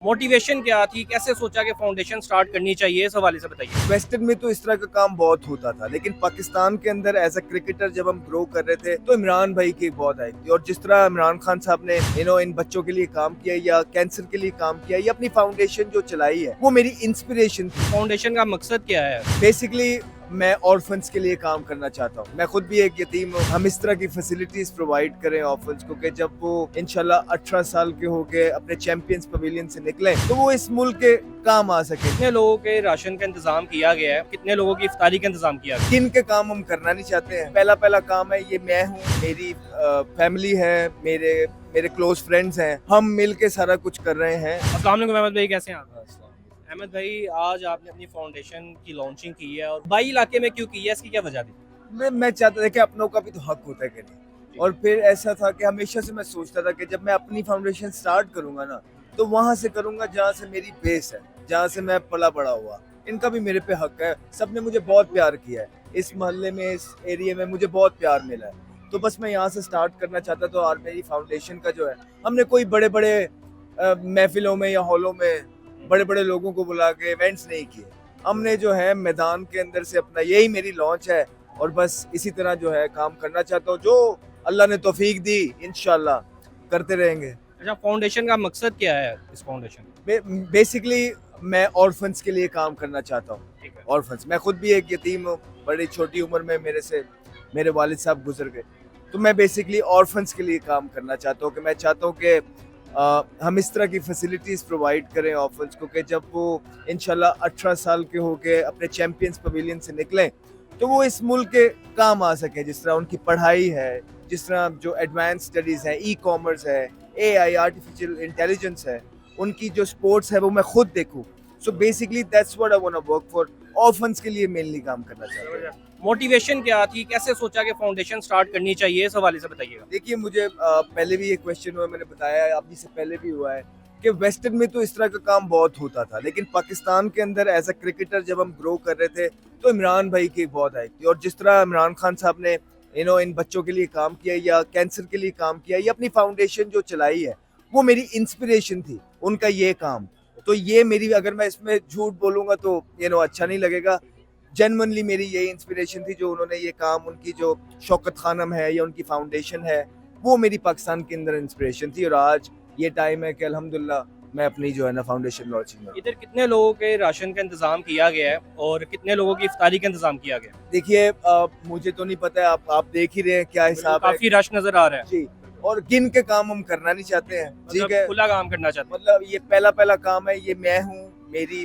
Motivation क्या थी, कैसे सोचा कि फाउंडेशन स्टार्ट करनी चाहिए, इस हवाले से बताइए। वेस्टर्न में तो इस तरह का काम बहुत होता था, लेकिन पाकिस्तान के अंदर एज अ क्रिकेटर जब हम ग्रो कर रहे थे तो इमरान भाई की बहुत आई थी। और जिस तरह इमरान खान साहब ने इन बच्चों के लिए काम किया या कैंसर के लिए काम किया या अपनी फाउंडेशन जो चलाई है, वो मेरी इंस्पिरेशन थी। फाउंडेशन का मकसद क्या है? बेसिकली मैं ऑर्फन्स के लिए काम करना चाहता हूँ। मैं खुद भी एक यतीम हूँ। हम इस तरह की फैसिलिटीज प्रोवाइड करें ऑर्फन्स को कि जब वो इंशाल्लाह 18 साल के हो गए अपने चैंपियंस पवेलियन से निकले तो वो इस मुल्क के काम आ सके। कितने लोगों के राशन का इंतजाम किया गया है, कितने लोगों की इफ्तारी का इंतजाम किया गया है? किन के काम हम करना नहीं चाहते हैं। पहला पहला काम है ये मैं हूँ, मेरी फैमिली है, मेरे मेरे क्लोज फ्रेंड्स हैं, हम मिल के सारा कुछ कर रहे हैं। अस्सलाम वालेकुम अहमद भाई, कैसे हैं आप? अहमद भाई, आज आपने अपनी फाउंडेशन की लॉन्चिंग की है और बाई इलाके में क्यों की है, इसकी क्या वजह थी? मैं चाहता था कि अपनों का भी तो हक होता है कि नहीं। और फिर ऐसा था कि हमेशा से मैं सोचता था कि जब मैं अपनी फाउंडेशन स्टार्ट करूंगा ना तो वहां से करूंगा जहाँ से मेरी बेस है, जहाँ से मैं पला बड़ा हुआ। इनका भी मेरे पे हक है। सबने मुझे बहुत प्यार किया है, इस मोहल्ले में, इस एरिया में मुझे बहुत प्यार मिला है। तो बस मैं यहाँ से स्टार्ट करना चाहता था। और मेरी फाउंडेशन का जो है, हमने कोई बड़े बड़े महफिलों में या हॉलों में बड़े बड़े लोगों को बुला के इवेंट्स नहीं किए। हमने जो है मैदान के अंदर से अपना, यही मेरी लॉन्च है। और बस इसी तरह जो है काम करना चाहता हूँ, जो अल्लाह ने तौफीक दी इंशाल्लाह करते रहेंगे। अच्छा, फाउंडेशन का मकसद क्या है इस फाउंडेशन? बेसिकली मैं ऑर्फन्स के लिए काम करना चाहता हूँ। ठीक है। ऑर्फन्स, मैं खुद भी एक यतीम हूँ। बड़ी छोटी उम्र में मेरे वालिद साहब गुजर गए। तो मैं बेसिकली ऑर्फन्स के लिए काम करना चाहता हूँ कि मैं चाहता हूँ कि हम इस तरह की फैसिलिटीज़ प्रोवाइड करें ऑर्फन्स को कि जब वो इंशाल्लाह 18 साल के हो के अपने चैंपियंस पवेलियन से निकलें तो वो इस मुल्क के काम आ सके। जिस तरह उनकी पढ़ाई है, जिस तरह जो एडवांस स्टडीज़ है, ई कॉमर्स है, AI आर्टिफिशियल इंटेलिजेंस है, उनकी जो स्पोर्ट्स है वो मैं खुद देखूँ। So basically that's what I want to work for. Orphans के लिए मेनली काम करना चाहता हूँ। मोटिवेशन क्या थी, कैसे सोचा कि फाउंडेशन स्टार्ट करनी चाहिए, इस हवाले से बताइएगा। देखिए, मुझे पहले भी ये क्वेश्चन हुआ, मैंने बताया आप जी से पहले भी हुआ है कि वेस्टर्न में तो इस तरह का काम बहुत होता था, लेकिन पाकिस्तान के अंदर एज अ क्रिकेटर जब हम ग्रो कर रहे थे तो इमरान भाई की बहुत आई थी। और जिस तरह इमरान खान साहब ने इन बच्चों के लिए काम किया या कैंसर के लिए काम किया या अपनी फाउंडेशन जो चलाई है, वो मेरी इंस्पिरेशन थी, उनका ये काम। तो ये मेरी, अगर मैं इसमें झूठ बोलूंगा तो अच्छा नहीं लगेगा। जेन्युइनली मेरी यही इंस्पिरेशन थी, जो उन्होंने ये काम, उनकी जो शौकत खानम है या उनकी फाउंडेशन है, वो मेरी पाकिस्तान के अंदर इंस्पिरेशन थी। और आज ये टाइम है कि अल्हम्दुलिल्लाह मैं अपनी जो है ना फाउंडेशन लॉन्चिंग में। इधर कितने लोगों के राशन का इंतजाम किया गया है और कितने लोगों की इफ्तारी का इंतजाम किया गया है? देखिए, मुझे तो नहीं पता है, आप देख ही रहे हैं क्या हिसाब है। काफी रश नजर आ रहा है। जी। और किन के काम हम करना नहीं चाहते हैं। ठीक मतलब है, खुला काम करना चाहते हैं। मतलब ये पहला पहला काम है ये मैं हूँ, मेरी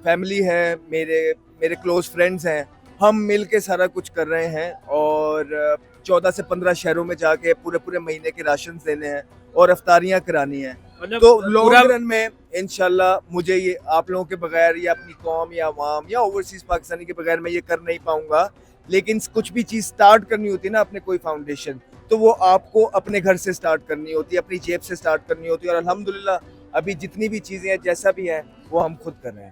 फैमिली है, मेरे मेरे क्लोज फ्रेंड्स हैं, हम मिल के सारा कुछ कर रहे हैं। और 14 से 15 शहरों में जाके पूरे पूरे महीने के राशन देने हैं और अफ्तारियां करानी है। मतलब तो लॉन्ग पूरा रन में इंशाल्लाह मुझे ये आप लोगों के बगैर या अपनी कौम या अवाम या ओवरसीज पाकिस्तानी के बगैर मैं ये कर नहीं पाऊंगा। लेकिन कुछ भी चीज़ स्टार्ट करनी होती है ना, अपने कोई फाउंडेशन, तो वो आपको अपने घर से स्टार्ट करनी होती है, अपनी जेब से स्टार्ट करनी होती है। और अल्हम्दुलिल्लाह अभी जितनी भी चीज़ें हैं, जैसा भी है, वो हम खुद कर रहे हैं।